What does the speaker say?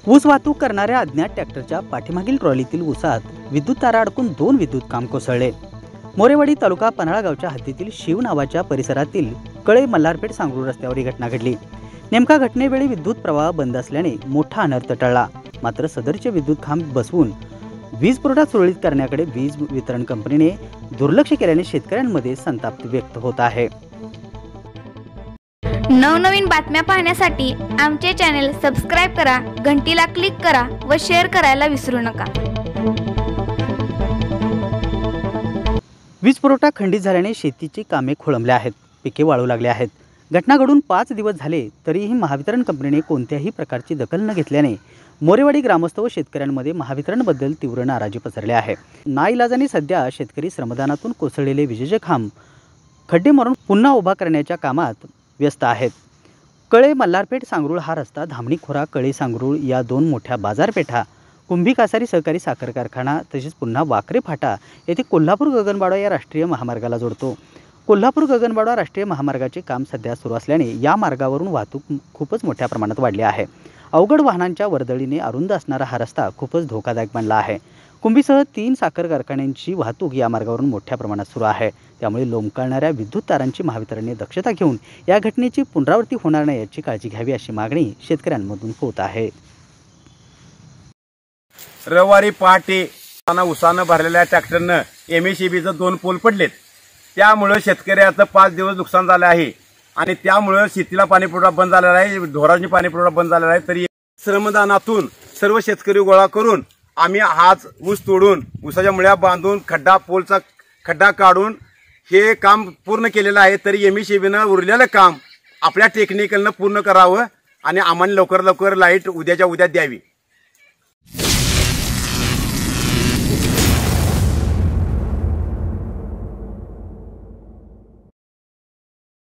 ऊस वाहतूक करणाऱ्या अज्ञात ट्रॅक्टरच्या पाठीमागील ट्रॉलीतील ऊसात विद्युत तारा अडकून 2 विद्युत खांब कोसळले। मोरेवाडी तालुका पन्हाळा गावच्या हद्दीतील शिव नावाच्या परिसरातील कळे मल्हारपेठ सांगरूळ रस्त्यावर ही घटना घडली। नेमका घटनेवेळी विद्युत प्रवाह बंद असल्याने मोठा अनर्थ टळला। मात्र सदरचे विद्युत खांब बसवून वीज पुरवठा सुरळीत करण्याकडे वीज वितरण कंपनीने दुर्लक्ष केल्याने शेतकऱ्यांमध्ये संताप व्यक्त होत आहे। नवनवीन बातम्या पाहण्यासाठी आमचे चॅनल सबस्क्राइब करा, घंटीला क्लिक करा व शेअर करायला विसरू नका। वीज पुरवठा खंडित झाल्याने शेतीची कामे खोळंबली आहेत, पिके वाळू लागली आहेत। घटना घडून 5 दिवस झाले तरीही महावितरण कंपनीने कोणत्याही प्रकारची दखल न घेतल्याने मोरेवाडी ग्रामस्थ व शेतकऱ्यांमध्ये महावितरणबद्दल तीव्र नाराजी पसरली आहे। नाईलाजाने सध्या शेतकरी श्रमदानातून कोसळलेले विजेचे खांब खड्डे मारून पुन्हा उभा करण्याच्या कामात व्यस्त आहेत। कळे मल्हारपेठ सांगरूळ हा रस्ता धामणी खोरा कळे सांगरूळ या 2 मोठ्या बाजारपेठा, कुंभी कासारी सहकारी साखर कारखाना तसेच पुन्हा वाकरे फाटा येथे कोल्हापूर गगनबावडा या राष्ट्रीय महामार्गाला जोडतो। कोल्हापूर गगनबावडा राष्ट्रीय महामार्गाचे काम सध्या सुरू असल्याने या मार्गावरून वाहतूक खूपच मोठ्या प्रमाणात वाढली आहे। अवघड वाहनांच्या वर्दळीने अरुंद असणारा हा रस्ता खूपच धोकादायक बनला आहे। कुंभीसह 3 साखर कारखान्यांची वाहतूक या मार्गावरून मोठ्या प्रमाणात सुरू आहे। त्यामुळे लोंबकळणाऱ्या विद्युत तारांची महावितरणने दक्षता घेऊन या घटनेची पुनरावृत्ती होणार नाही याची काळजी घ्यावी अशी मागणी शेतकऱ्यांमधून होत आहे। रविवारी पहाटे उसानं भरलेल्या ट्रॅक्टरनं एमएसईबीचं 2 पोल पडलेत। त्यामुळे शेतकऱ्याचं 5 दिवस नुकसान झालं आहे आणि त्यामुळे शेतीला पाणी पुरवठा बंद झालेला आहे, ढोरांची पाणी पुरवठा बंद झालेला आहे। तरी श्रमदानातून सर्व शेतकरी गोळा करून आम्ही हाच ऊस तोडून ऊसाच्या मुळ्या बांधून पोलचा खड्डा काढून हे काम पूर्ण केलेलं आहे। तरी एमएसईबीनं उरलेलं काम आपल्या टेक्निकलनं पूर्ण करावं आणि आम्हाला लवकर लाईट उद्याच्या उद्या द्यावी।